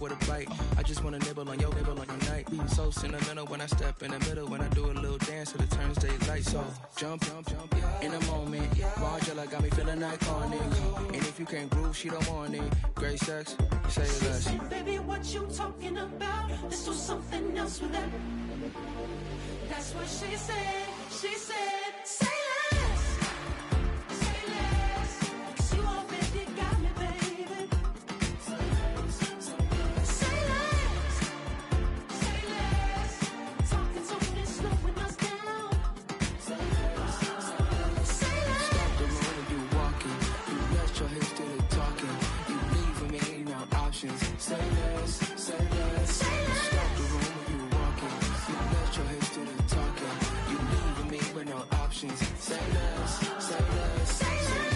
with a bite. I just wanna nibble on your night. So sentimental when I step in the middle, when I do a little dance till it turns daylight. So jump, in a moment. Margella got me feeling iconic. And if you can't groove, she don't want it. Great sex, say less. Baby, what you talking about? Let's do something else with that. That's what she said. She said, say less. Say less. 'Cause you already got me, baby. Say less. Say less. Talking so good, slowing us down. Say less. Say less. Stop the room when you walking. You rest your hips to the talking. You leaving me no options. Say less. Say less. Say less. Stop the room when you walking. You rest your hips to the talking. You leaving me with no options. Say less. Say less. Say less. Say less.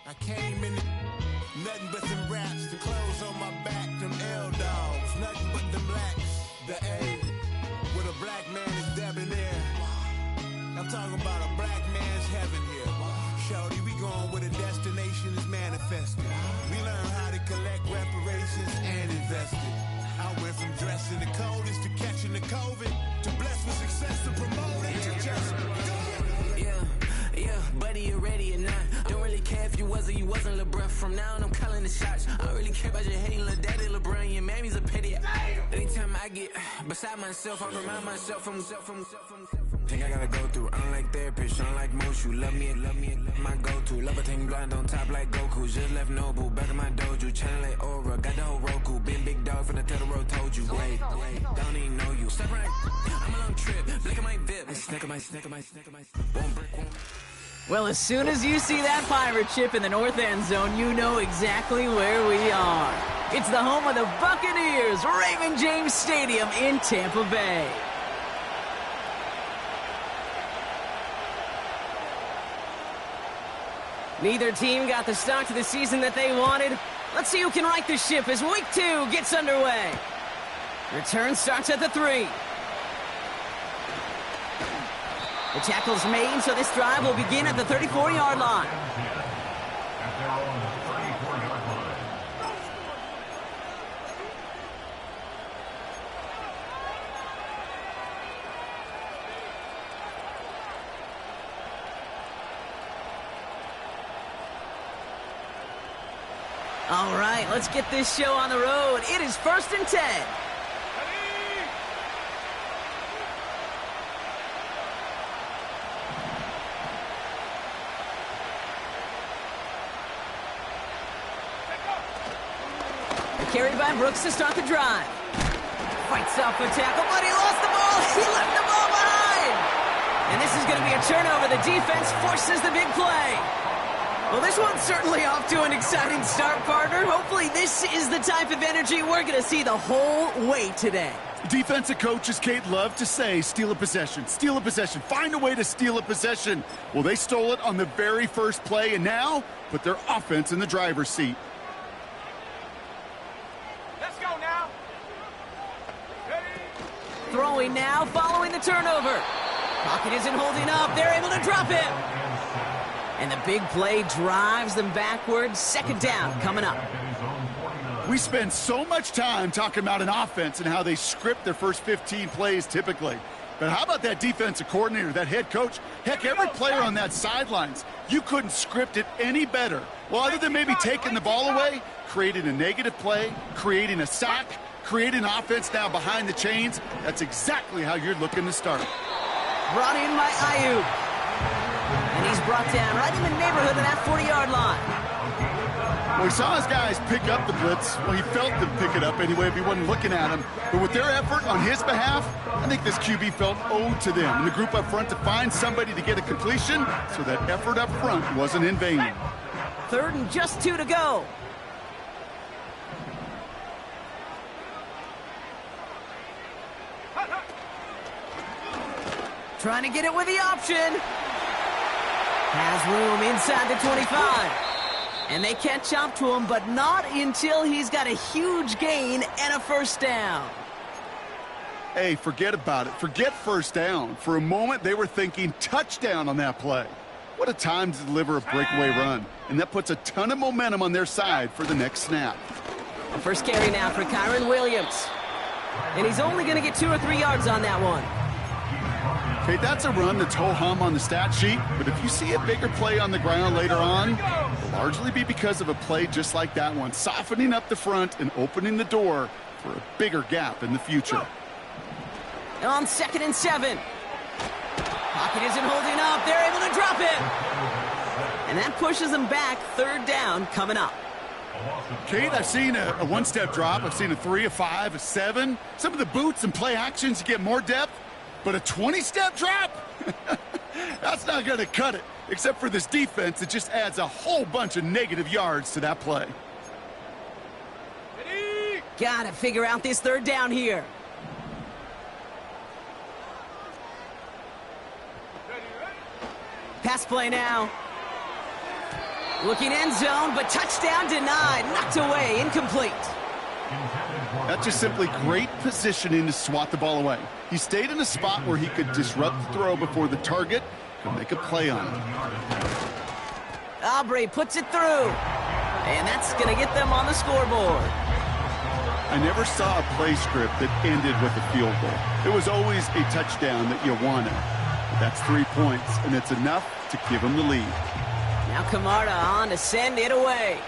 I came in nothing but them raps, the clothes on my back, them L-dogs, nothing but them blacks, the A, with a black man is debonair. I'm talking about a black man's heaven here. Shorty, we going where the destination is manifested. We learn how to collect reparations and invest it. I went from dressing the coldest to catching the COVID, to blessed with success to promote it, to just Yeah, buddy, you ready or not? Don't really care if you was or you wasn't LeBron. From now on, I'm calling the shots. I don't really care about your hating little daddy LeBron. Your mammy's a pity. Anytime I get beside myself, I remind myself from. Think I gotta go through. I don't like therapist, I don't like most. You love me, my go-to. Love a thing blind on top like Goku. Just left Noble, back in my dojo. Channel like Aura, got the whole Roku. Been big dog from the Tether Road, told you. Wait, don't even know you. Step right, I'm a long trip. Look at my VIP. Snack of my. One brick, one. Well, as soon as you see that pirate ship in the north end zone, you know exactly where we are. It's the home of the Buccaneers, Raymond James Stadium in Tampa Bay. Neither team got the start to the season that they wanted. Let's see who can right the ship as week 2 gets underway. Return starts at the 3. The tackle's made, so this drive will begin at the 34-yard line. All right, let's get this show on the road. It is 1st and 10. Carried by Brooks to start the drive. Fights off a tackle, but he lost the ball. He left the ball behind. And this is going to be a turnover. The defense forces the big play. Well, this one's certainly off to an exciting start, partner. Hopefully this is the type of energy we're going to see the whole way today. Defensive coaches, Kate, love to say, steal a possession, find a way to steal a possession. Well, they stole it on the very first play, and now put their offense in the driver's seat. Throwing now, following the turnover. Pocket isn't holding up. They're able to drop it. And the big play drives them backwards. 2nd down coming up. We spend so much time talking about an offense and how they script their first 15 plays typically. But how about that defensive coordinator, that head coach? Heck, every player on that sidelines, you couldn't script it any better. Well, other than maybe taking the ball away, creating a negative play, creating a sack, creating offense now behind the chains. That's exactly how you're looking to start. Brought in by Ayuk. And he's brought down right in the neighborhood of that 40-yard line. Well, he saw his guys pick up the blitz. Well, he felt them pick it up anyway if he wasn't looking at him. But with their effort on his behalf, I think this QB felt owed to them and the group up front to find somebody to get a completion, so that effort up front wasn't in vain. 3rd and just 2 to go. Trying to get it with the option. Has room inside the 25. And they catch up to him, but not until he's got a huge gain and a first down. Hey, forget about it. Forget first down. For a moment, they were thinking touchdown on that play. What a time to deliver a breakaway run. And that puts a ton of momentum on their side for the next snap. The first carry now for Kyron Williams. And he's only going to get 2 or 3 yards on that one. Okay, that's a run that's ho-hum on the stat sheet, but if you see a bigger play on the ground later on, it'll largely be because of a play just like that one, softening up the front and opening the door for a bigger gap in the future. On 2nd and 7. Pocket isn't holding up. They're able to drop it. And that pushes them back. 3rd down coming up. Kate, I've seen a one-step drop. I've seen a 3, a 5, a 7. Some of the boots and play actions get more depth. But a 20-step drop? That's not going to cut it, except for this defense that just adds a whole bunch of negative yards to that play. Got to figure out this 3rd down here. Pass play now. Looking end zone, but touchdown denied. Knocked away, incomplete. That's just simply great positioning to swat the ball away. He stayed in a spot where he could disrupt the throw before the target could make a play on it. Aubrey puts it through. And that's going to get them on the scoreboard. I never saw a play script that ended with a field goal. It was always a touchdown that you wanted. But that's 3 points, and it's enough to give them the lead. Now Camarda on to send it away.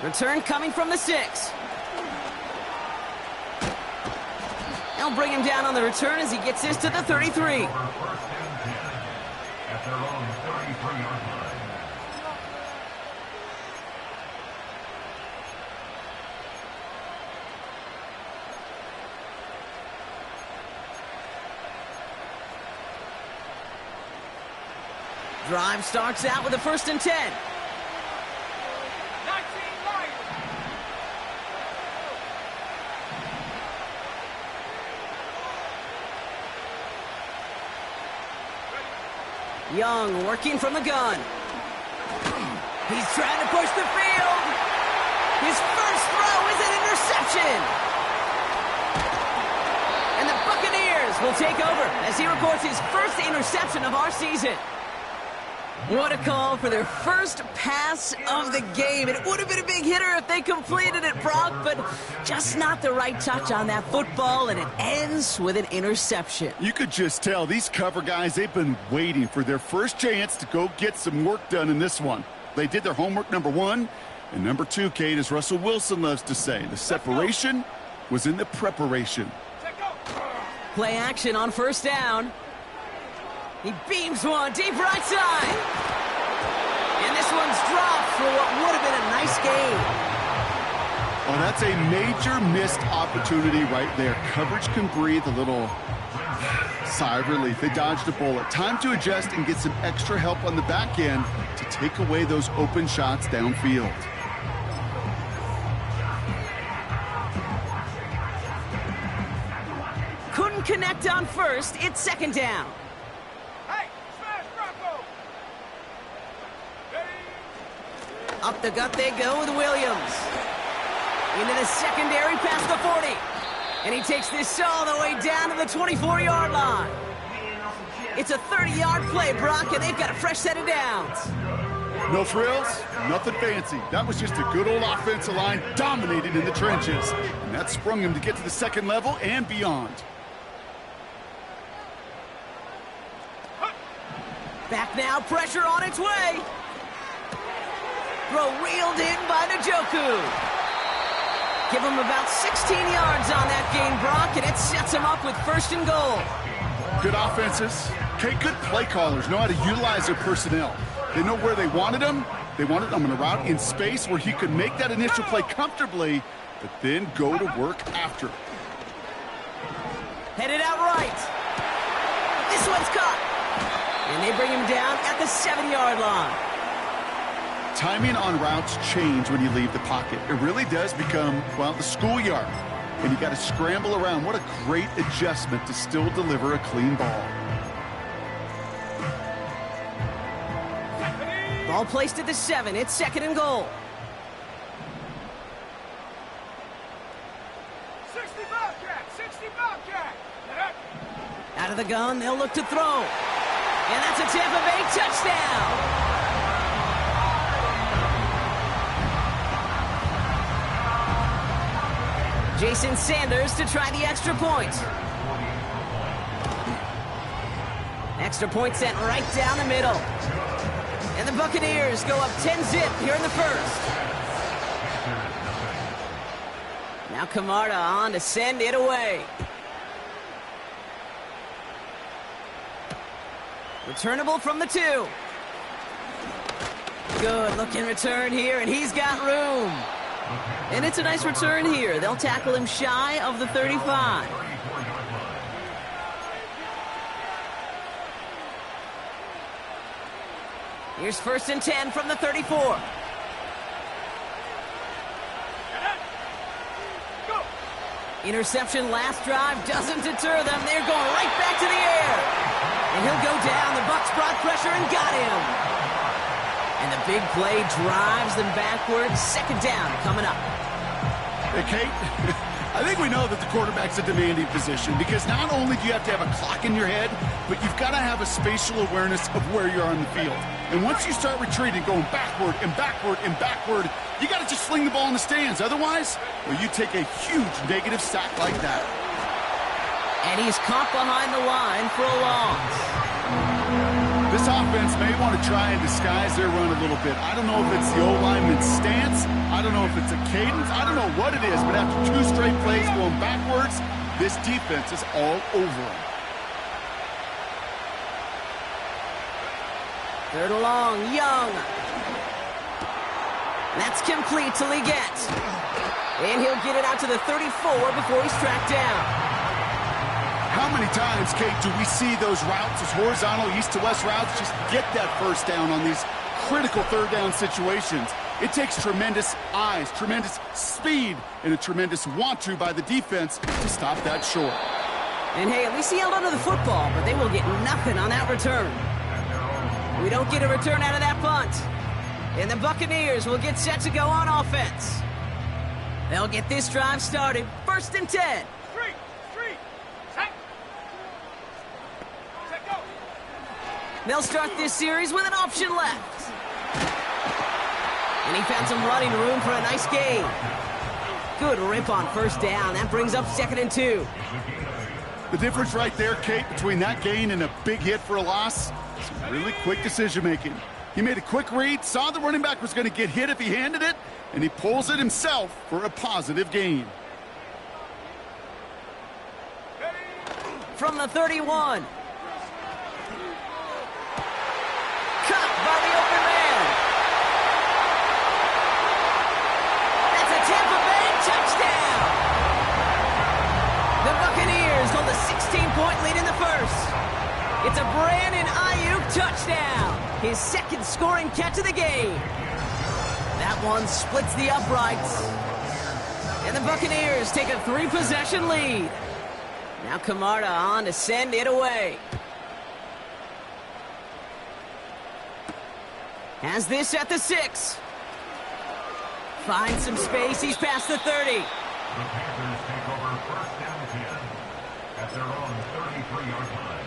Return coming from the 6. They'll bring him down on the return as he gets this to the 33. Drive starts out with a 1st and 10. Young working from the gun. He's trying to push the field. His first throw is an interception. And the Buccaneers will take over as he records his first interception of our season. What a call for their first pass of the game. It would have been a big hitter if they completed it, Brock, but just not the right touch on that football, and it ends with an interception. You could just tell these cover guys, they've been waiting for their first chance to go get some work done in this one. They did their homework, number 1, and number 2, Kate, as Russell Wilson loves to say, the separation was in the preparation. Play action on 1st down. He beams one deep right side. And this one's dropped for what would have been a nice game. Oh, that's a major missed opportunity right there. Coverage can breathe a little sigh of relief. They dodged a bullet. Time to adjust and get some extra help on the back end to take away those open shots downfield. Couldn't connect on 1st. It's 2nd down. Up the gut they go with Williams. Into the secondary past the 40. And he takes this all the way down to the 24-yard line. It's a 30-yard play, Brock, and they've got a fresh set of downs. No frills, nothing fancy. That was just a good old offensive line dominating in the trenches. And that sprung him to get to the 2nd level and beyond. Back now, pressure on its way. Throw reeled in by Njoku. Give him about 16 yards on that gain, Brock, and it sets him up with 1st and goal. Good offenses. Okay, good play callers know how to utilize their personnel. They know where they wanted him. They wanted him on a route in space where he could make that initial play comfortably, but then go to work after. Headed out right. This one's caught. And they bring him down at the 7-yard line. Timing on routes change when you leave the pocket. It really does become, well, the schoolyard. And you got to scramble around. What a great adjustment to still deliver a clean ball. Ball placed at the 7. It's 2nd and goal. 60 Bobcat! 60 Bobcat! Out of the gun, they'll look to throw. And that's a Tampa Bay touchdown! Jason Sanders to try the extra point. Extra point sent right down the middle. And the Buccaneers go up 10-zip here in the first. Now Camarda on to send it away. Returnable from the 2. Good looking return here, and he's got room. And it's a nice return here. They'll tackle him shy of the 35. Here's 1st and 10 from the 34. Interception last drive doesn't deter them. They're going right back to the air. And he'll go down. The Bucs brought pressure and got him. And the big play drives them backwards. 2nd down coming up. Hey, Kate, I think we know that the quarterback's a demanding position because not only do you have to have a clock in your head, but you've got to have a spatial awareness of where you are on the field. And once you start retreating, going backward and backward and backward, you got to just fling the ball in the stands. Otherwise, well, you take a huge negative sack like that. And he's caught behind the line for a loss. This offense may want to try and disguise their run a little bit. I don't know if it's the O-lineman's stance. I don't know if it's a cadence. I don't know what it is, but after 2 straight plays going backwards, this defense is all over them. 3rd and long, Young. That's complete till he gets. And he'll get it out to the 34 before he's tracked down. How many times, Kate, do we see those routes, those horizontal east-to-west routes, just get that first down on these critical 3rd down situations? It takes tremendous eyes, tremendous speed, and a tremendous want-to by the defense to stop that short. And hey, at least he held onto the football, but they will get nothing on that return. We don't get a return out of that punt. And the Buccaneers will get set to go on offense. They'll get this drive started. 1st and 10. They'll start this series with an option left. And he found some running room for a nice gain. Good rip on 1st down. That brings up 2nd and 2. The difference right there, Kate, between that gain and a big hit for a loss, some really quick decision-making. He made a quick read, saw the running back was going to get hit if he handed it, and he pulls it himself for a positive gain. From the 31. Cut by the open man. That's a Tampa Bay touchdown. The Buccaneers hold a 16-point lead in the first. It's a Brandon Ayuk touchdown. His 2nd scoring catch of the game. That one splits the uprights. And the Buccaneers take a 3-possession lead. Now Camarda on to send it away. Has this at the 6. Finds some space. He's past the 30. The Panthers take over 1st down 10 at their own 33-yard line.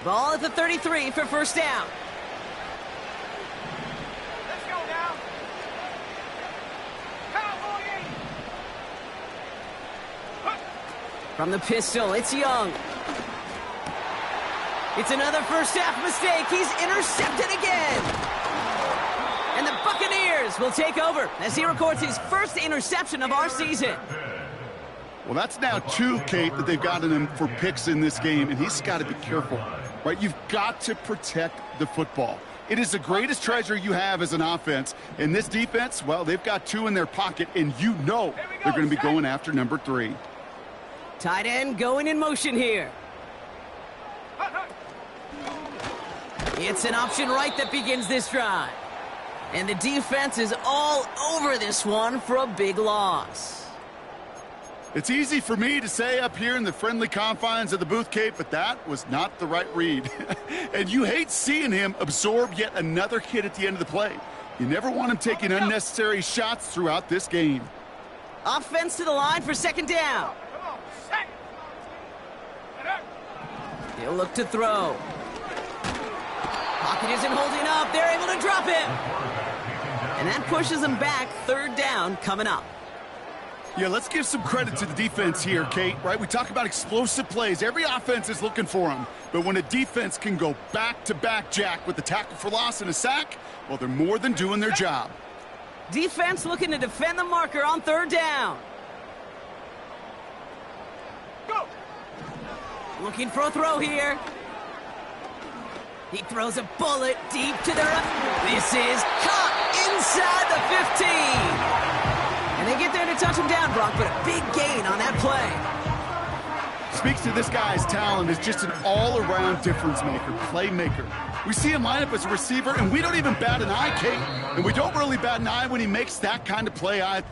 Ball at the 33 for 1st down. Let's go now. Cowboy 8. From the pistol, it's Young. It's another first-half mistake. He's intercepted again. And the Buccaneers will take over as he records his 1st interception of our season. Well, that's now 2, Kate, that they've gotten him for picks in this game, and he's got to be careful, right? You've got to protect the football. It is the greatest treasure you have as an offense. And this defense, well, they've got 2 in their pocket, and you know they're going to be going after number 3. Tight end going in motion here. It's an option right that begins this drive. And the defense is all over this one for a big loss. It's easy for me to say up here in the friendly confines of the booth, Kate, but that was not the right read. And you hate seeing him absorb yet another hit at the end of the play. You never want him taking unnecessary shots throughout this game. Offense to the line for second down. Come on, set. He'll look to throw. Pocket isn't holding up. They're able to drop him. And that pushes them back. Third down coming up. Yeah, let's give some credit to the defense here, Kate, right? We talk about explosive plays. Every offense is looking for them. But when a defense can go back-to-back, Jack, with the tackle for loss and a sack, well, they're more than doing their job. Defense looking to defend the marker on third down. Go. Looking for a throw here. He throws a bullet deep to the right. This is caught inside the 15. And they get there to touch him down, Brock, but a big gain on that play. Speaks to this guy's talent as just an all-around difference maker, playmaker. We see him line up as a receiver, and we don't even bat an eye, Kate. And we don't really bat an eye when he makes that kind of play either.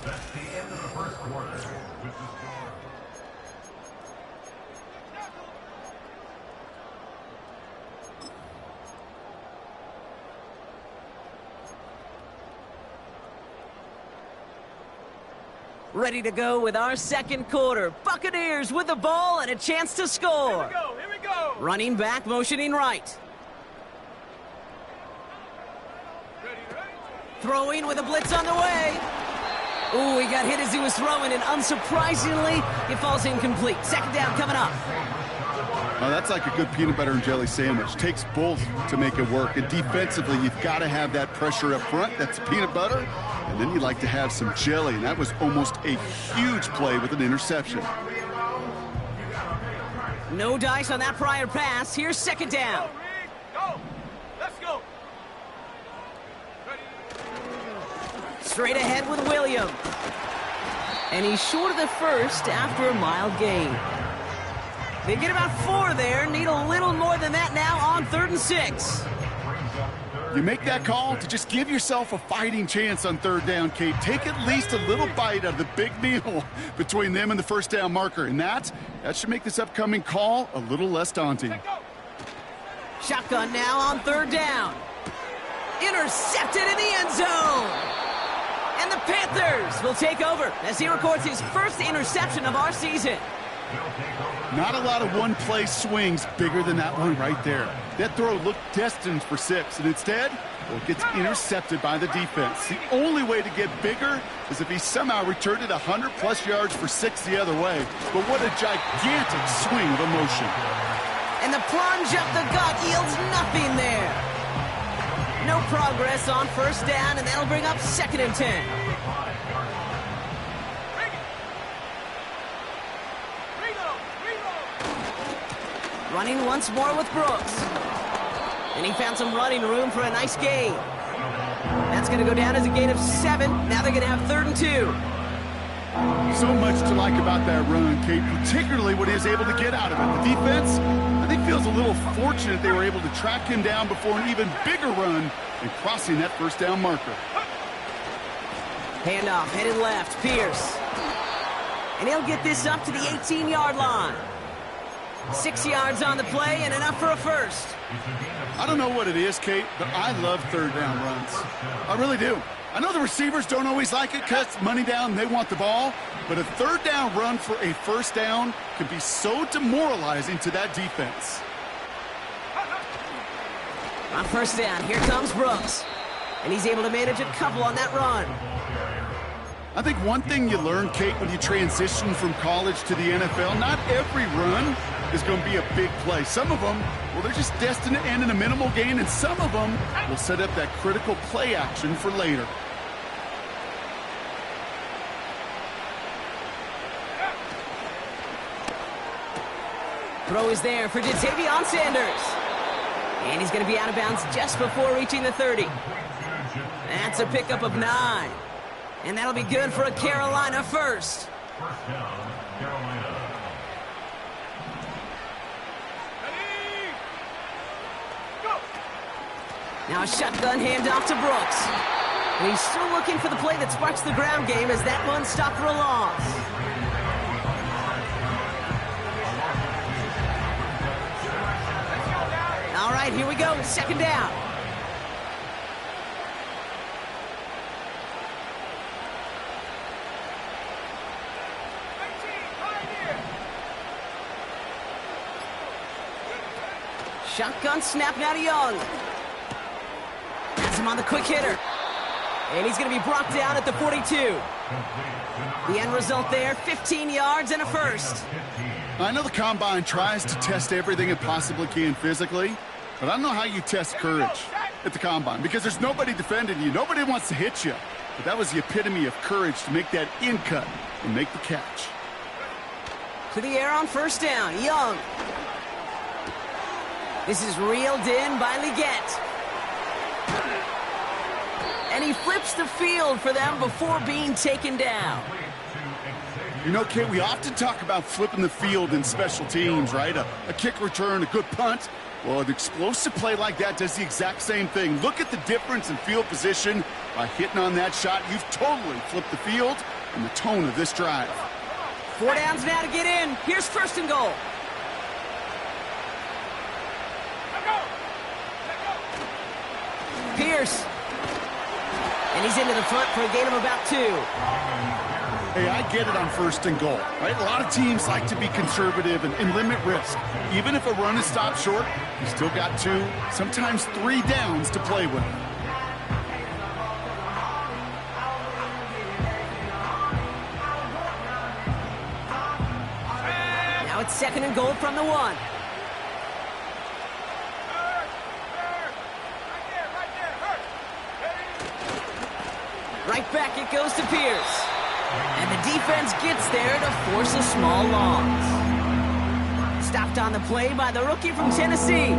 Ready to go with our second quarter. Buccaneers with the ball and a chance to score. Here we go. Running back, motioning right. Ready. Throwing with a blitz on the way. Ooh, he got hit as he was throwing, and unsurprisingly, it falls incomplete. Second down coming up. Well, that's like a good peanut butter and jelly sandwich. Takes both to make it work. And defensively, you've got to have that pressure up front. That's peanut butter. And then you'd like to have some jelly. And that was almost a huge play with an interception. No dice on that prior pass. Here's second down. Go. Let's go. Straight ahead with Williams. And he's short of the first after a mild gain. They get about 4 there. Need a little more than that now on 3rd and 6. You make that call to just give yourself a fighting chance on third down, Kate. Take at least a little bite out of the big meal between them and the first down marker. And that should make this upcoming call a little less daunting. Shotgun now on third down. Intercepted in the end zone. And the Panthers will take over as he records his first interception of our season. Not a lot of one-play swings bigger than that one right there. That throw looked destined for 6, and instead, well, it gets intercepted by the defense. The only way to get bigger is if he somehow returned it 100-plus yards for 6 the other way. But what a gigantic swing of emotion. And the plunge up the gut yields nothing there. No progress on first down, and that'll bring up 2nd and 10. Running once more with Brooks. And he found some running room for a nice gain. That's going to go down as a gain of 7. Now they're going to have 3rd and 2. So much to like about that run, Kate, particularly what he was able to get out of it. The defense, I think, feels a little fortunate they were able to track him down before an even bigger run and crossing that first down marker. Handoff, headed left, Pierce. And he'll get this up to the 18-yard line. 6 yards on the play and enough for a first. I don't know what it is, Kate, but I love third down runs. I really do. I know the receivers don't always like it because money down, they want the ball. But a third down run for a first down can be so demoralizing to that defense. On first down, here comes Brooks. And he's able to manage a couple on that run. I think one thing you learn, Kate, when you transition from college to the NFL, not every run is going to be a big play. Some of them, well, they're just destined to end in a minimal gain, and some of them will set up that critical play action for later. Throw is there for Ja'Tavion Sanders. And he's going to be out of bounds just before reaching the 30. That's a pickup of 9. And that'll be good for a Carolina first. First down, Carolina. Now a shotgun handoff to Brooks. And he's still looking for the play that sparks the ground game as that one stopped for a loss. right, here we go. Second down. Shotgun snap now to Young. Has him on the quick hitter. And he's going to be brought down at the 42. The end result there, 15 yards and a first. I know the Combine tries to test everything it possibly can physically, but I don't know how you test courage at the Combine because there's nobody defending you. Nobody wants to hit you. But that was the epitome of courage to make that in cut and make the catch. To the air on first down, Young. This is reeled in by Leggett. And he flips the field for them before being taken down. You know, Kate, we often talk about flipping the field in special teams, right? A kick return, a good punt. Well, an explosive play like that does the exact same thing. Look at the difference in field position. By hitting on that shot, you've totally flipped the field and the tone of this drive. 4 downs now to get in. Here's first and goal. Pierce. And he's into the front for a gain of about 2. Hey, I get it on first and goal, right? A lot of teams like to be conservative and limit risk. Even if a run is stopped short, you still got 2, sometimes 3 downs to play with. Now it's second and goal from the 1. Right back it goes to Pierce. And the defense gets there to force a small loss. Stopped on the play by the rookie from Tennessee.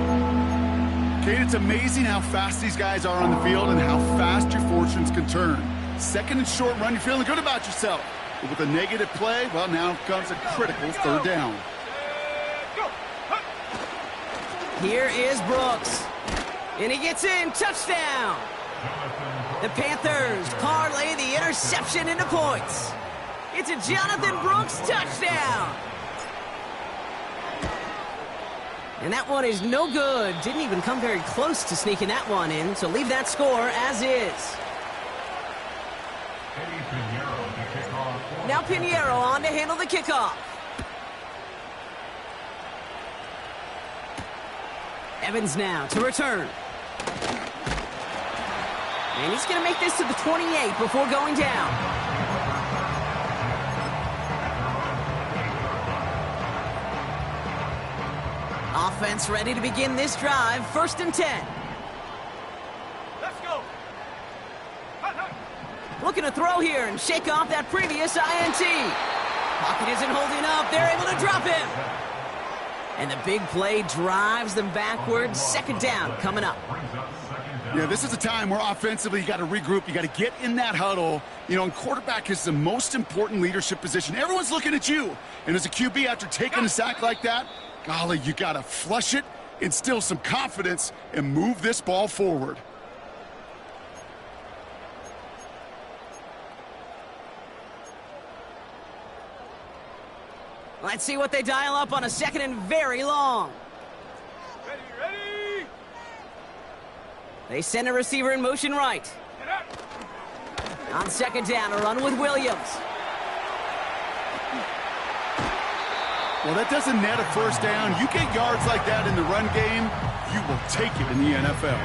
Kate, it's amazing how fast these guys are on the field and how fast your fortunes can turn. Second and short run, you're feeling good about yourself. But with a negative play, well, now comes a critical third down. Here is Brooks. And he gets in. Touchdown. The Panthers parlay the interception into points. It's a Jonathan Brooks touchdown. And that one is no good. Didn't even come very close to sneaking that one in, so leave that score as is. Now Pinheiro on to handle the kickoff. Evans now to return. And he's going to make this to the 28 before going down. Offense ready to begin this drive. First and 10. Let's go. Looking to throw here and shake off that previous INT. Pocket isn't holding up. They're able to drop him. And the big play drives them backwards. Second down coming up. Yeah, this is a time where offensively you got to regroup. You got to get in that huddle. You know, and quarterback is the most important leadership position. Everyone's looking at you. And as a QB, after taking a sack like that, golly, you got to flush it, instill some confidence, and move this ball forward. Let's see what they dial up on a second and very long. Ready. They send a receiver in motion right. On second down, a run with Williams. Well, that doesn't net a first down. You get yards like that in the run game, you will take it in the NFL.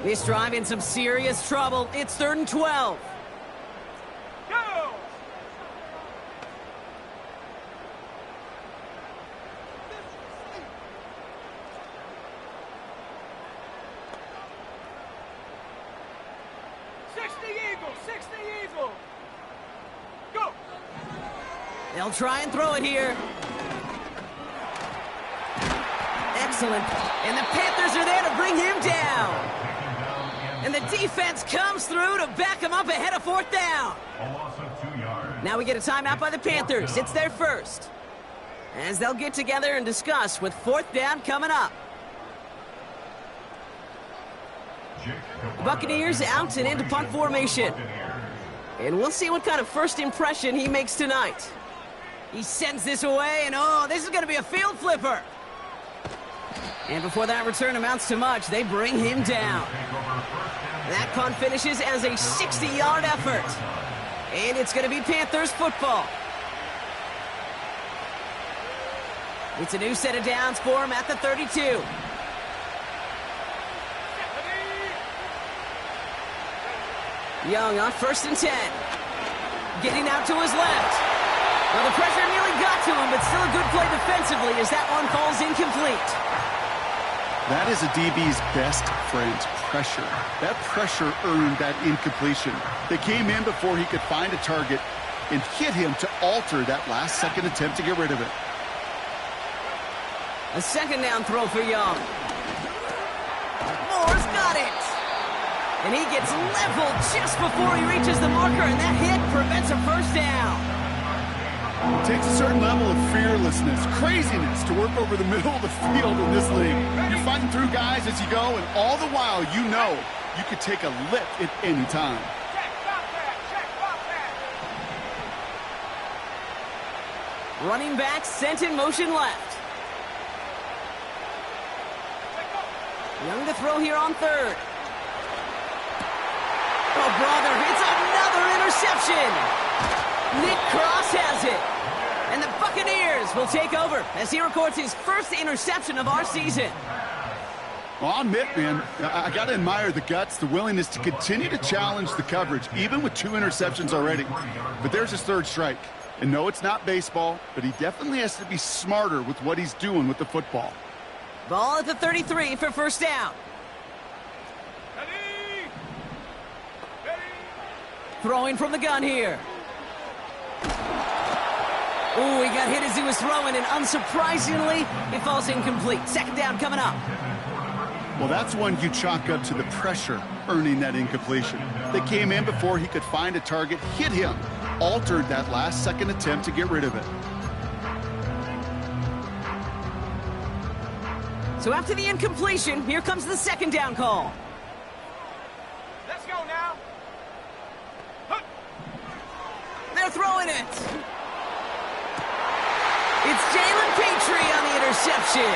This drive in some serious trouble. It's 3rd and 12. Go! Eagle. Go! They'll try and throw it here. Excellent. And the Panthers are there to bring him down. And the defense comes through to back him up ahead of 4th down. Now we get a timeout by the Panthers. It's their first. As they'll get together and discuss with 4th down coming up. The Buccaneers out and into punt formation. And we'll see what kind of first impression he makes tonight. He sends this away, and oh, this is going to be a field flipper. And before that return amounts to much, they bring him down. That punt finishes as a 60-yard effort. And it's going to be Panthers football. It's a new set of downs for him at the 32. Young on 1st and 10. Getting out to his left. Well, the pressure nearly got to him, but still a good play defensively as that one falls incomplete. That is a DB's best friend, pressure. That pressure earned that incompletion. They came in before he could find a target and hit him to alter that last-second attempt to get rid of it. A second down throw for Young. Moore's got it. And he gets leveled just before he reaches the marker, and that hit prevents a first down. It takes a certain level of fearlessness, craziness to work over the middle of the field in this league. You're fighting through guys as you go, and all the while you know you could take a lick at any time. Running back sent in motion left. Young to throw here on 3rd. Oh, brother, it's another interception. Nick Cross has it. And the Buccaneers will take over as he records his first interception of our season. Well, I'll admit, man, I got to admire the guts, the willingness to continue to challenge the coverage, even with 2 interceptions already. But there's his 3rd strike. And no, it's not baseball, but he definitely has to be smarter with what he's doing with the football. Ball at the 33 for first down. Throwing from the gun here. Ooh, he got hit as he was throwing, and unsurprisingly, it falls incomplete. Second down coming up. Well, that's one you chalk up to the pressure earning that incompletion. They came in before he could find a target, hit him, altered that last-second attempt to get rid of it. So after the incompletion, here comes the second down call. Let's go now. They're throwing it. It's Jalen Petrie on the interception.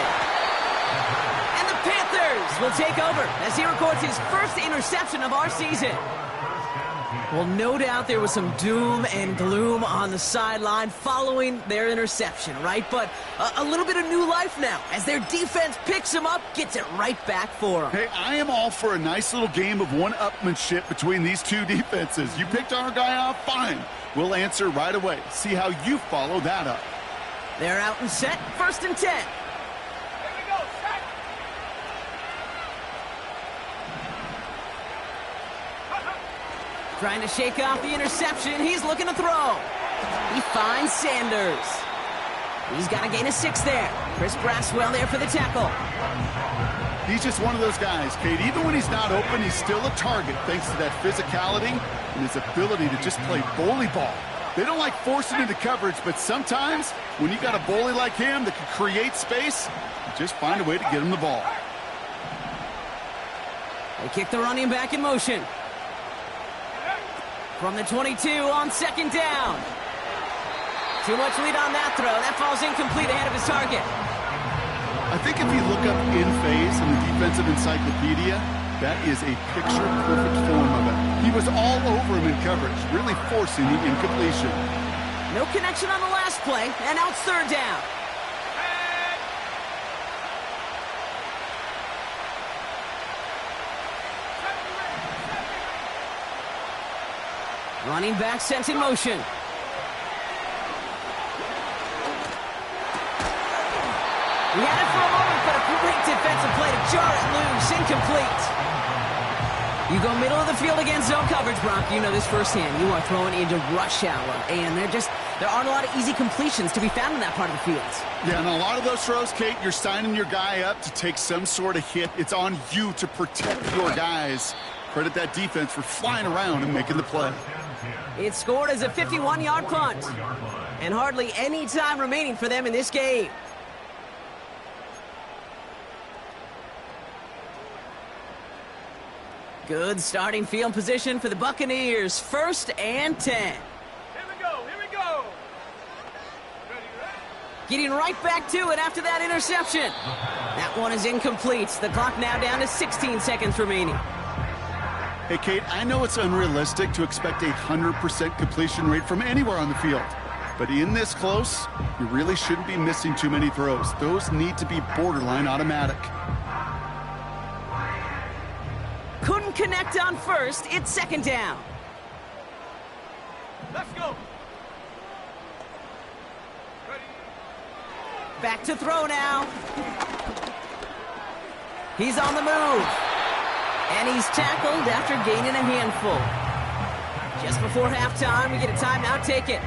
And the Panthers will take over as he records his first interception of our season. Well, no doubt there was some doom and gloom on the sideline following their interception, right? But a little bit of new life now as their defense picks him up, gets it right back for them. Hey, I am all for a nice little game of one-upmanship between these two defenses. You picked our guy off, fine. We'll answer right away. See how you follow that up. They're out and set, 1st and 10. Here we go, set. Trying to shake off the interception. He's looking to throw. He finds Sanders. He's got to gain a 6 there. Chris Braswell there for the tackle. He's just one of those guys, Kate. Even when he's not open, he's still a target thanks to that physicality and his ability to just play bully ball. They don't like forcing into coverage, but sometimes when you got a bully like him that can create space, you just find a way to get him the ball. They kick the running back in motion. From the 22 on 2nd down. Too much lead on that throw. That falls incomplete ahead of his target. I think if you look up in phase in the defensive encyclopedia, that is a picture-perfect form of it. He was all over him in coverage, really forcing the incompletion. No connection on the last play, and now it's 3rd down. Running back sent in motion. He had it for a moment, but a great defensive play to jar it loose. Incomplete. You go middle of the field against zone coverage, Brock. You know this firsthand. You are throwing into rush hour, and there aren't a lot of easy completions to be found in that part of the field. Yeah, and a lot of those throws, Kate, you're signing your guy up to take some sort of hit. It's on you to protect your guys. Credit that defense for flying around and making the play. It's scored as a 51-yard punt, and hardly any time remaining for them in this game. Good starting field position for the Buccaneers. 1st and 10. Here we go, here we go. Ready, ready. Getting right back to it after that interception. That one is incomplete. The clock now down to 16 seconds remaining. Hey, Kate, I know it's unrealistic to expect a 100% completion rate from anywhere on the field. But in this close, you really shouldn't be missing too many throws. Those need to be borderline automatic. Couldn't connect on 1st. It's 2nd down. Let's go. Ready. Back to throw now. He's on the move. And he's tackled after gaining a handful. Just before halftime, we get a timeout. Take it.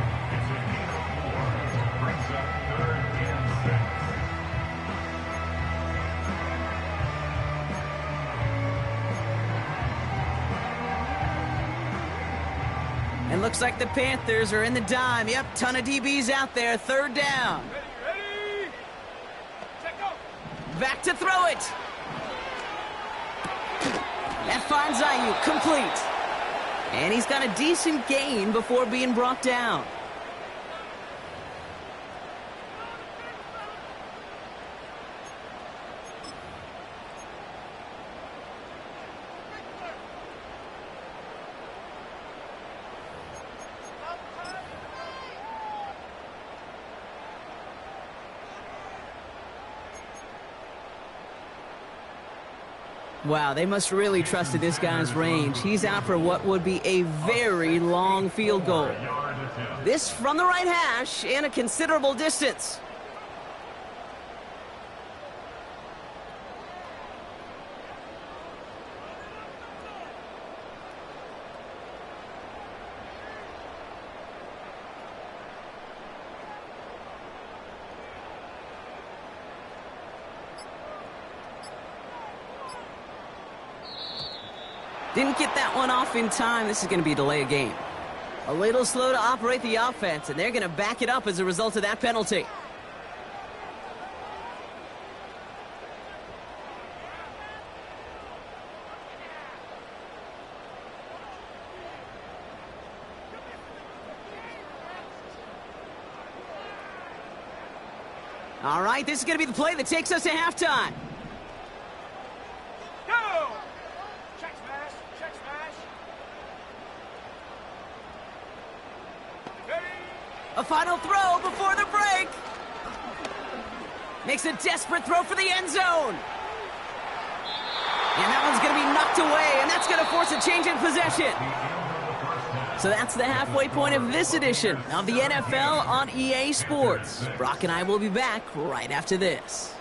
And looks like the Panthers are in the dime. Yep, ton of DBs out there. 3rd down. Ready. Check go. Back to throw it. That finds Ayuk, complete. And he's got a decent gain before being brought down. Wow, they must really trusted this guy's range. He's out for what would be a very long field goal. This from the right hash and a considerable distance. Didn't get that one off in time. This is going to be a delay of game. A little slow to operate the offense, and they're going to back it up as a result of that penalty. All right, this is going to be the play that takes us to halftime. Go! Check smash, check smash. Ready. A final throw before the break. Makes a desperate throw for the end zone. And that one's going to be knocked away, and that's going to force a change in possession. So that's the halfway point of this edition of the NFL on EA Sports. Brock and I will be back right after this.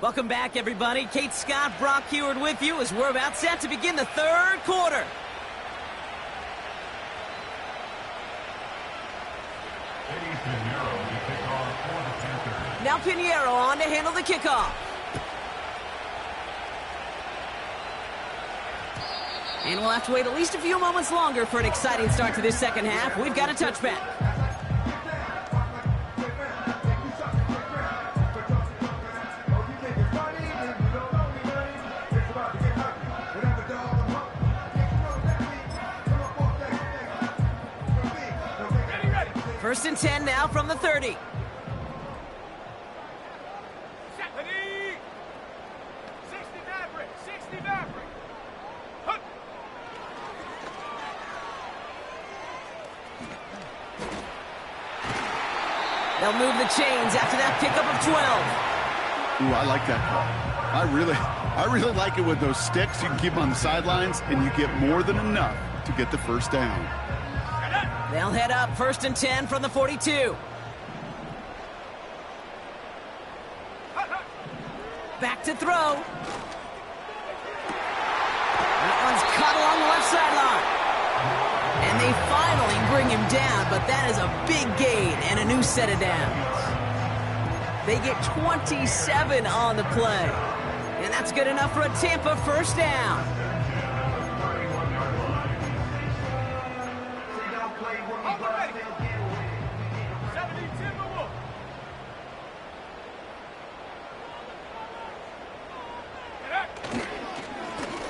Welcome back, everybody. Kate Scott, Brock Heward with you as we're about set to begin the third quarter. Now Pinheiro on to handle the kickoff. And we'll have to wait at least a few moments longer for an exciting start to this second half. We've got a touchback. First and 10 now from the 30. Ready. 60 Maverick, 60 Maverick. Hup. They'll move the chains after that pickup of 12. Ooh, I like that call. I really like it with those sticks. You can keep them on the sidelines, and you get more than enough to get the first down. They'll head up first and 10 from the 42. Back to throw. That one's cut along the left sideline. And they finally bring him down, but that is a big gain and a new set of downs. They get 27 on the play. And that's good enough for a Tampa first down.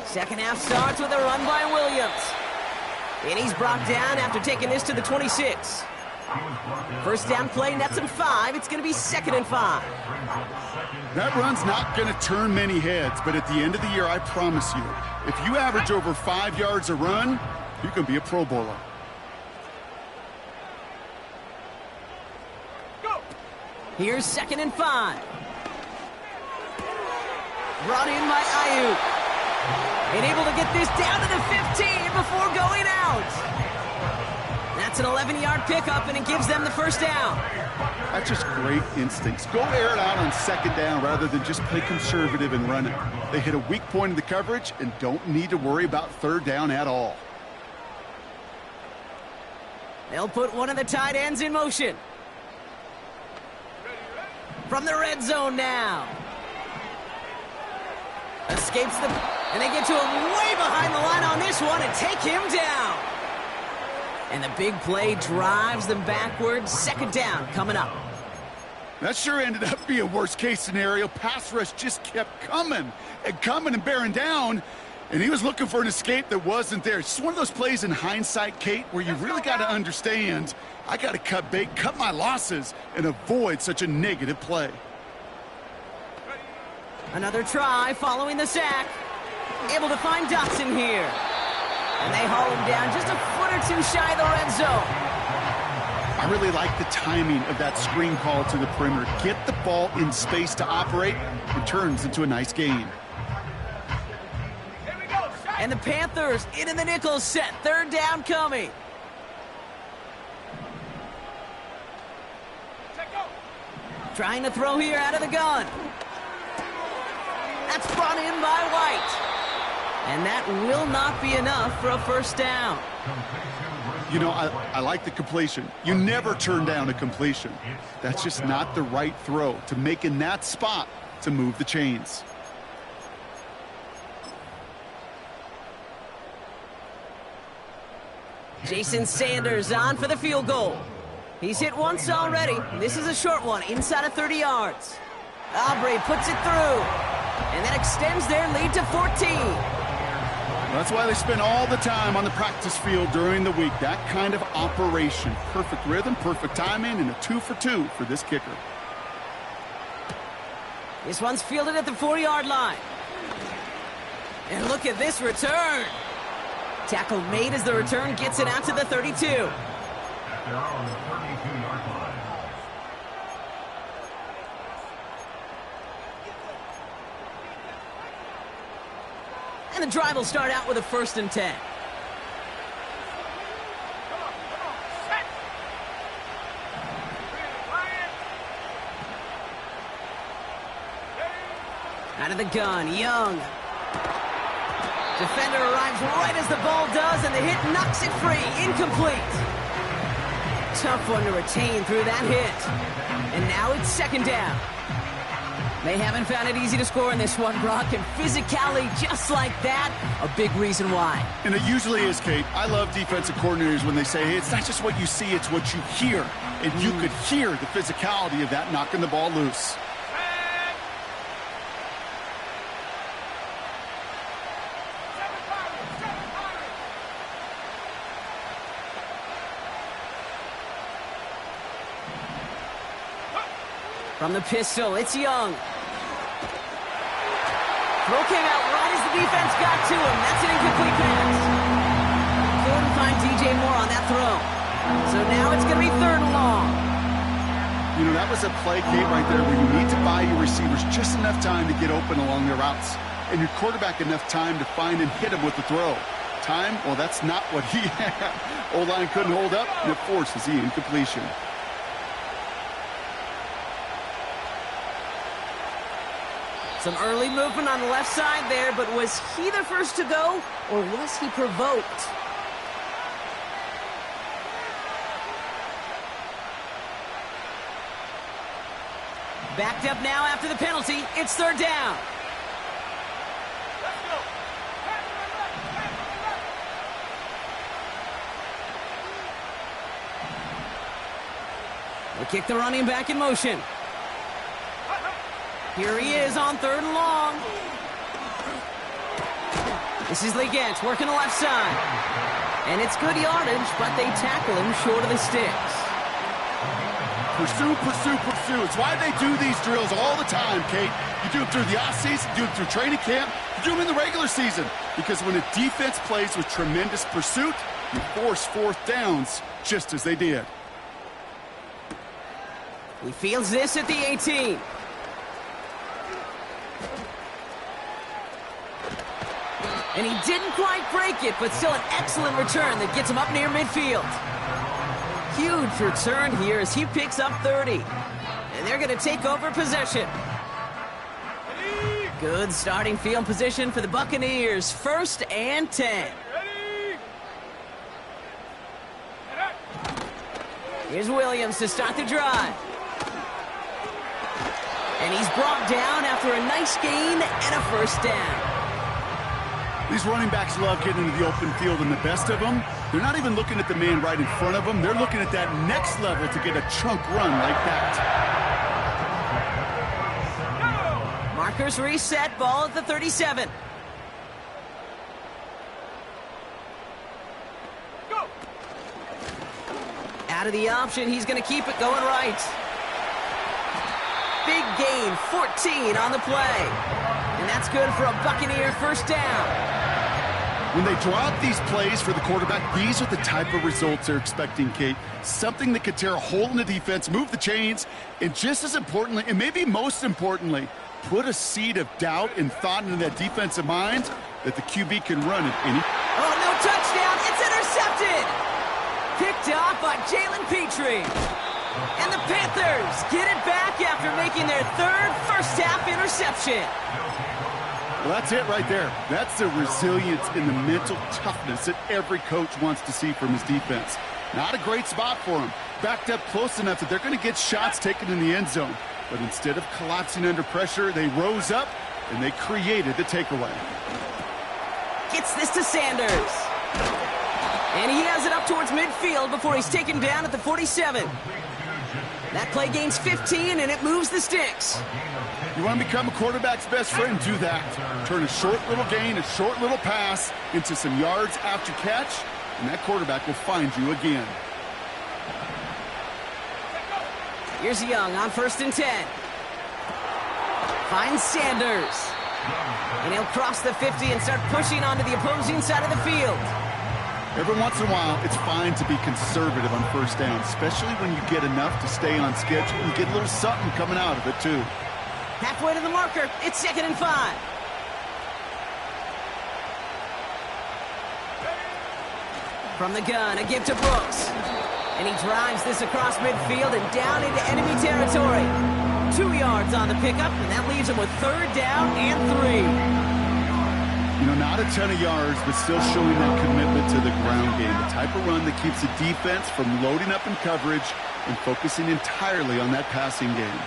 Second half starts with a run by Williams. And he's brought down after taking this to the 26. First down play, nets him 5. It's going to be 2nd and 5. That run's not going to turn many heads, but at the end of the year, I promise you, if you average over 5 yards a run, you can be a Pro Bowler. Here's 2nd and 5. Brought in by Ayuk. And able to get this down to the 15 before going out. That's an 11-yard pickup, and it gives them the first down. That's just great instincts. Go air it out on 2nd down rather than just play conservative and run it. They hit a weak point in the coverage and don't need to worry about 3rd down at all. They'll put one of the tight ends in motion. From the red zone now. Escapes the... And they get to him way behind the line on this one and take him down. And the big play drives them backwards. 2nd down coming up. That sure ended up being a worst-case scenario. Pass rush just kept coming and bearing down. And he was looking for an escape that wasn't there. It's just one of those plays in hindsight, Kate, where you really got to understand, I got to cut bait, cut my losses, and avoid such a negative play. Another try following the sack. Able to find Dotson here. And they haul him down just a foot or 2 shy of the red zone. I really like the timing of that screen call to the perimeter. Get the ball in space to operate. It turns into a nice gain. And the Panthers into the nickel set. 3rd down coming. Trying to throw here out of the gun. That's brought in by White. And that will not be enough for a first down. You know, I like the completion. You never turn down a completion. That's just not the right throw to make in that spot to move the chains. Jason Sanders on for the field goal. He's hit once already. This is a short one, inside of 30 yards. Aubrey puts it through. And that extends their lead to 14. That's why they spend all the time on the practice field during the week. That kind of operation. Perfect rhythm, perfect timing, and a 2 for 2 for this kicker. This one's fielded at the 4-yard line. And look at this return. Tackle made as the return gets it out to the 32. At their own 32-yard line. And the drive will start out with a 1st and 10. Out of the gun, Young. Defender arrives right as the ball does, and the hit knocks it free. Incomplete. Tough one to retain through that hit. And now it's 2nd down. They haven't found it easy to score in this one, Brock, and physicality just like that, a big reason why. And it usually is, Kate. I love defensive coordinators when they say, hey, it's not just what you see, it's what you hear. And you could hear the physicality of that knocking the ball loose. From the pistol, it's Young. Throw came out right as the defense got to him. That's an incomplete pass. Couldn't find DJ Moore on that throw. So now it's going to be 3rd and long. You know, that was a play, Kate, right there where you need to buy your receivers just enough time to get open along their routes. And your quarterback enough time to find and hit him with the throw. Time? Well, that's not what he had. O-line couldn't hold up, and it forces the incompletion. Some early movement on the left side there, but was he the first to go, or was he provoked? Backed up now after the penalty. It's third down. Let's go. They kick the running back in motion. Here he is on third and long. This is Legent working the left side. And it's good yardage, but they tackle him short of the sticks. Pursue, pursue, pursue. It's why they do these drills all the time, Kate. You do it through the offseason, you do it through training camp, you do them in the regular season. Because when a defense plays with tremendous pursuit, you force fourth downs just as they did. He fields this at the 18. And he didn't quite break it, but still an excellent return that gets him up near midfield. Huge return here as he picks up 30. And they're going to take over possession. Good starting field position for the Buccaneers. 1st and 10. Here's Williams to start the drive. And he's brought down after a nice gain and a first down. These running backs love getting into the open field, and the best of them, they're not even looking at the man right in front of them. They're looking at that next level to get a chunk run like that. Markers reset, ball at the 37. Go. Out of the option, he's going to keep it going right. Big gain, 14 on the play. And that's good for a Buccaneer first down. When they drop these plays for the quarterback, these are the type of results they're expecting, Kate. Something that could tear a hole in the defense, move the chains, and just as importantly, and maybe most importantly, put a seed of doubt and thought into that defensive mind that the QB can run at any... Oh, no touchdown. It's intercepted. Picked off by Jalen Petrie. And the Panthers get it back after making their third first-half interception. Well, that's it right there. That's the resilience and the mental toughness that every coach wants to see from his defense. Not a great spot for him. Backed up close enough that they're going to get shots taken in the end zone. But instead of collapsing under pressure, they rose up and they created the takeaway. Gets this to Sanders. And he has it up towards midfield before he's taken down at the 47. That play gains 15, and it moves the sticks. You want to become a quarterback's best friend? Do that. Turn a short little gain, a short little pass into some yards after catch, and that quarterback will find you again. Here's Young on 1st and 10. Finds Sanders. And he'll cross the 50 and start pushing onto the opposing side of the field. Every once in a while, it's fine to be conservative on first down, especially when you get enough to stay on schedule and get a little something coming out of it, too. Halfway to the marker, it's 2nd and 5. From the gun, a give to Brooks. And he drives this across midfield and down into enemy territory. 2 yards on the pickup, and that leaves him with 3rd down and 3. You know, not a ton of yards, but still showing that commitment to the ground game. The type of run that keeps the defense from loading up in coverage and focusing entirely on that passing game.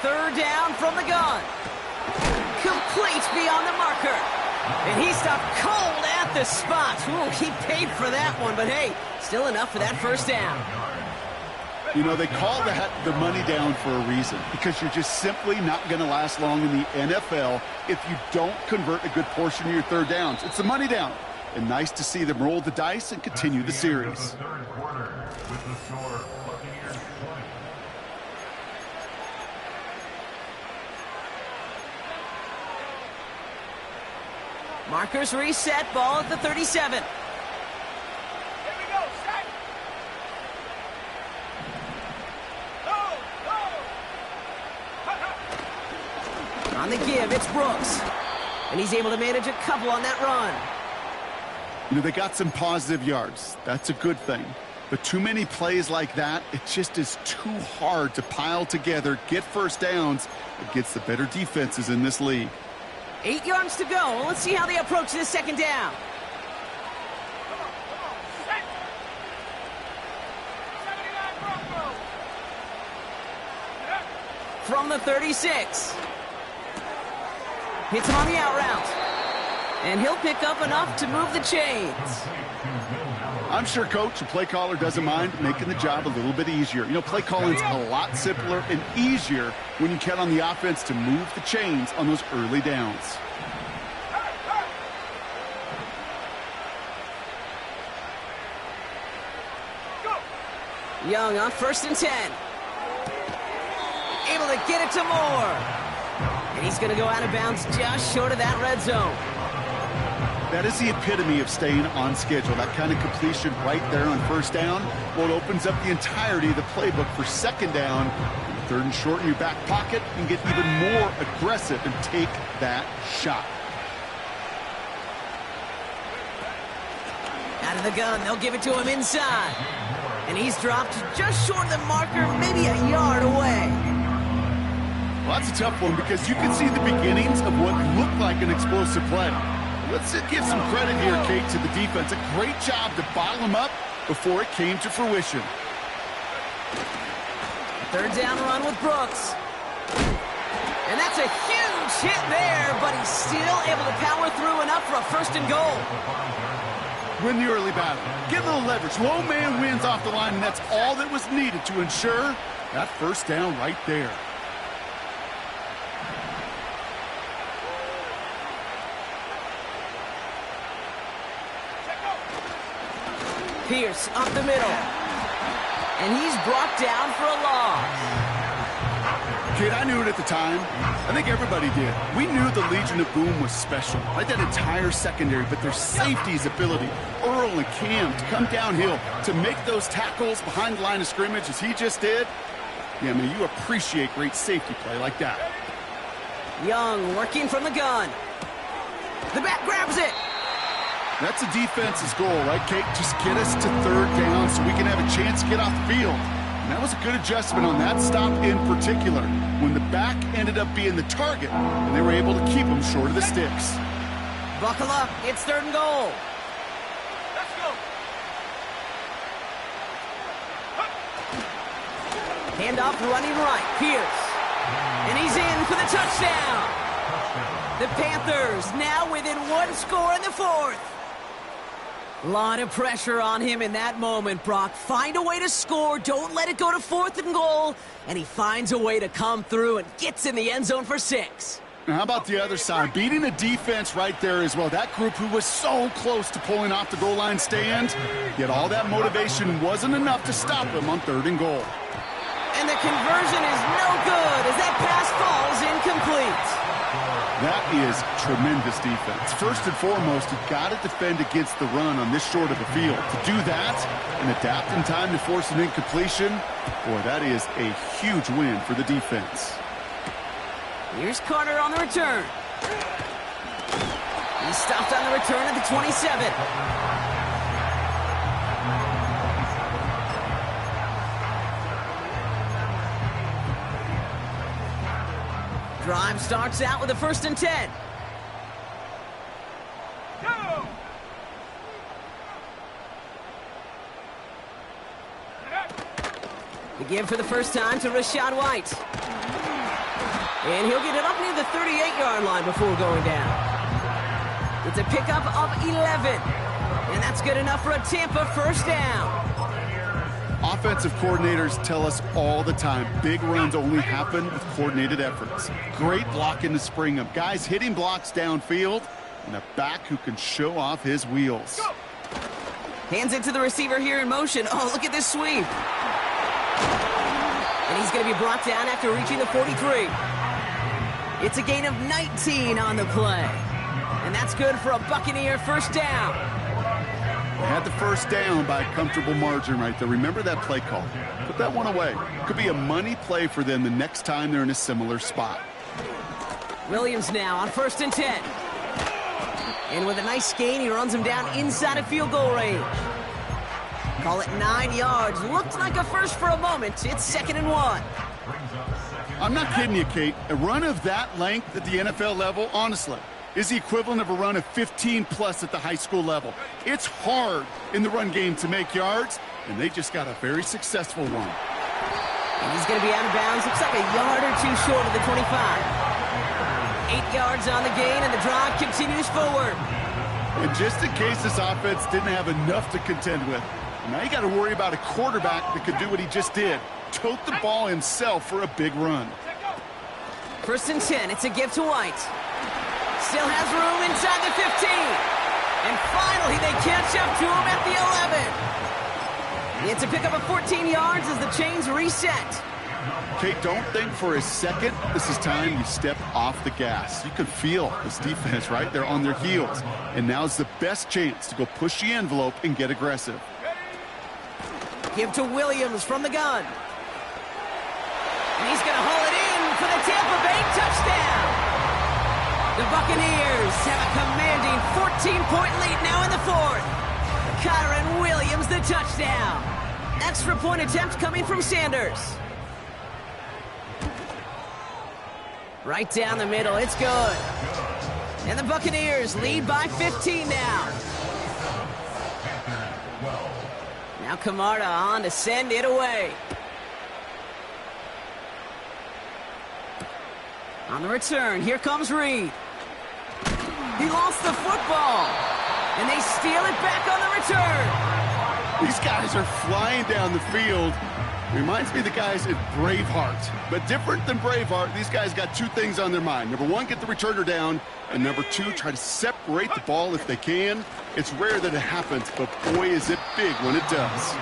3rd down from the gun. Complete beyond the marker. And he stopped cold at the spot. Ooh, he paid for that one, but hey, still enough for that first down. You know, they call that the money down for a reason, because you're just simply not going to last long in the NFL if you don't convert a good portion of your 3rd downs. It's the money down. And nice to see them roll the dice and continue the series. Markers reset, ball at the 37. On the give, it's Brooks. And he's able to manage a couple on that run. You know, they got some positive yards. That's a good thing. But too many plays like that, it just is too hard to pile together, get first downs against the better defenses in this league. 8 yards to go. Well, let's see how they approach this 2nd down. from the 36. Hits him on the out route. And he'll pick up enough to move the chains. I'm sure Coach, the play caller, doesn't mind making the job a little bit easier. You know, play calling's a lot simpler and easier when you count on the offense to move the chains on those early downs. Young on 1st and 10. Able to get it to Moore. And he's going to go out of bounds just short of that red zone. That is the epitome of staying on schedule. That kind of completion right there on 1st down. Well, it opens up the entirety of the playbook for 2nd down. 3rd and short in your back pocket and get even more aggressive and take that shot. Out of the gun, they'll give it to him inside. And he's dropped just short of the marker, maybe a yard away. Well, that's a tough one because you can see the beginnings of what looked like an explosive play. Let's give some credit here, Kate, to the defense. A great job to bottle him up before it came to fruition. 3rd down run with Brooks. And that's a huge hit there, but he's still able to power through enough for a 1st and goal. Win the early battle. Get a little leverage. Low man wins off the line, and that's all that was needed to ensure that 1st down right there. Pierce up the middle. And he's brought down for a loss. Kid, I knew it at the time. I think everybody did. We knew the Legion of Boom was special. Like that entire secondary, but their safety's ability, Earl and Cam, to come downhill, to make those tackles behind the line of scrimmage as he just did. Yeah, man, you appreciate great safety play like that. Young working from the gun. The back grabs it. That's the defense's goal, right, Kate? Just get us to 3rd down so we can have a chance to get off the field. And that was a good adjustment on that stop in particular, when the back ended up being the target, and they were able to keep him short of the sticks. Buckle up. It's 3rd and goal. Let's go. Handoff running right. Pierce. And he's in for the touchdown. The Panthers now within 1 score in the 4th. A lot of pressure on him in that moment, Brock. Find a way to score. Don't let it go to 4th and goal. And he finds a way to come through and gets in the end zone for 6. Now, how about the other side? Beating a defense right there as well. That group who was so close to pulling off the goal line stand, yet all that motivation wasn't enough to stop him on 3rd and goal. And the conversion is no good as that pass falls incomplete. That is tremendous defense. First and foremost, you've got to defend against the run on this short of a field. To do that and adapt in time to force an incompletion, boy, that is a huge win for the defense. Here's Carter on the return. He stopped on the return at the 27. Drive starts out with a 1st and 10. Go! The give for the first time to Rashad White. And he'll get it up near the 38-yard line before going down. It's a pickup of 11. And that's good enough for a Tampa 1st down. Offensive coordinators tell us all the time, big runs only happen with coordinated efforts. Great blocking to spring them. Guys hitting blocks downfield, and a back who can show off his wheels. Hands it to the receiver here in motion. Oh, look at this sweep. And he's going to be brought down after reaching the 43. It's a gain of 19 on the play. And that's good for a Buccaneer 1st down. They had the 1st down by a comfortable margin right there. Remember that play call. Put that one away. Could be a money play for them the next time they're in a similar spot. Williams now on 1st and 10. And with a nice gain, he runs him down inside of field goal range. Call it 9 yards. Looked like a first for a moment. It's 2nd and 1. I'm not kidding you, Kate. A run of that length at the NFL level, honestly, is the equivalent of a run of 15-plus at the high school level. It's hard in the run game to make yards, and they just got a very successful one. And he's going to be out of bounds. Looks like a yard or two short of the 25. 8 yards on the gain, and the drive continues forward. And just in case this offense didn't have enough to contend with, now you got to worry about a quarterback that could do what he just did. Tote the ball himself for a big run. 1st and 10. It's a give to White. Still has room inside the 15. And finally, they catch up to him at the 11. It's a pickup of 14 yards as the chains reset. Okay, don't think for a second this is time you step off the gas. You can feel this defense, right? They're on their heels. And now's the best chance to go push the envelope and get aggressive. Give to Williams from the gun. And he's going to haul it in for the Tampa Bay touchdown. The Buccaneers have a commanding 14-point lead now in the 4th. Kyron Williams, the touchdown. Extra point attempt coming from Sanders. Right down the middle, it's good. And the Buccaneers lead by 15 now. Now Camarda on to send it away. On the return, here comes Reed. He lost the football. And they steal it back on the return. These guys are flying down the field. Reminds me of the guys at Braveheart. But different than Braveheart, these guys got 2 things on their mind. Number 1, get the returner down. And number 2, try to separate the ball if they can. It's rare that it happens, but boy, is it big when it does.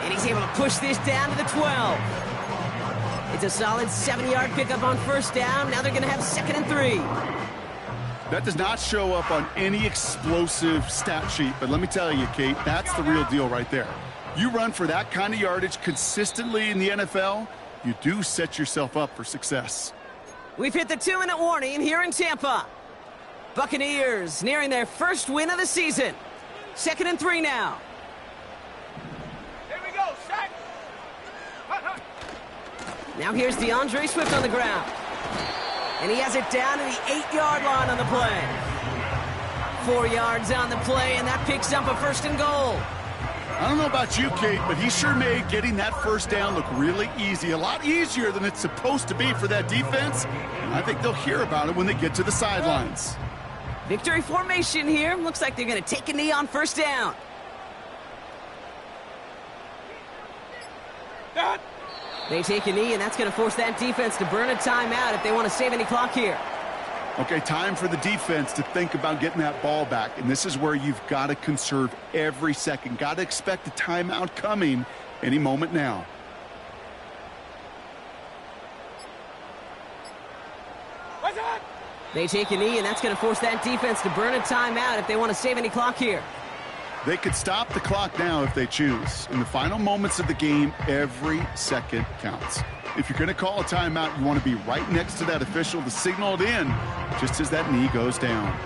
And he's able to push this down to the 12. It's a solid 7-yard pickup on 1st down. Now they're going to have 2nd and 3. That does not show up on any explosive stat sheet, but let me tell you, Kate, that's the real deal right there. You run for that kind of yardage consistently in the NFL, you do set yourself up for success. We've hit the 2-minute warning here in Tampa. Buccaneers nearing their 1st win of the season. 2nd and 3 now. Here we go, sack. Now here's DeAndre Swift on the ground. And he has it down to the 8-yard line on the play. 4 yards on the play, and that picks up a 1st and goal. I don't know about you, Kate, but he sure made getting that 1st down look really easy. A lot easier than it's supposed to be for that defense. And I think they'll hear about it when they get to the sidelines. Victory formation here. Looks like they're going to take a knee on 1st down. They take a knee, and that's going to force that defense to burn a timeout if they want to save any clock here. Okay, time for the defense to think about getting that ball back. And this is where you've got to conserve every second. Got to expect a timeout coming any moment now. What's that? They take a knee, and that's going to force that defense to burn a timeout if they want to save any clock here. They could stop the clock now if they choose. In the final moments of the game, every second counts. If you're going to call a timeout, you want to be right next to that official to signal it in just as that knee goes down.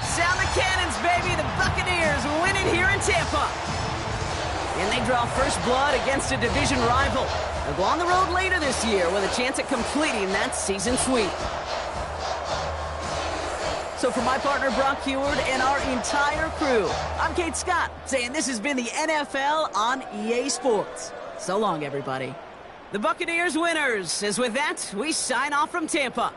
Sound the cannons, baby. The Buccaneers win it here in Tampa. And they draw first blood against a division rival. They'll go on the road later this year with a chance at completing that season sweep. So for my partner, Brock Heward, and our entire crew, I'm Kate Scott, saying this has been the NFL on EA Sports. So long, everybody. The Buccaneers winners, as with that, we sign off from Tampa.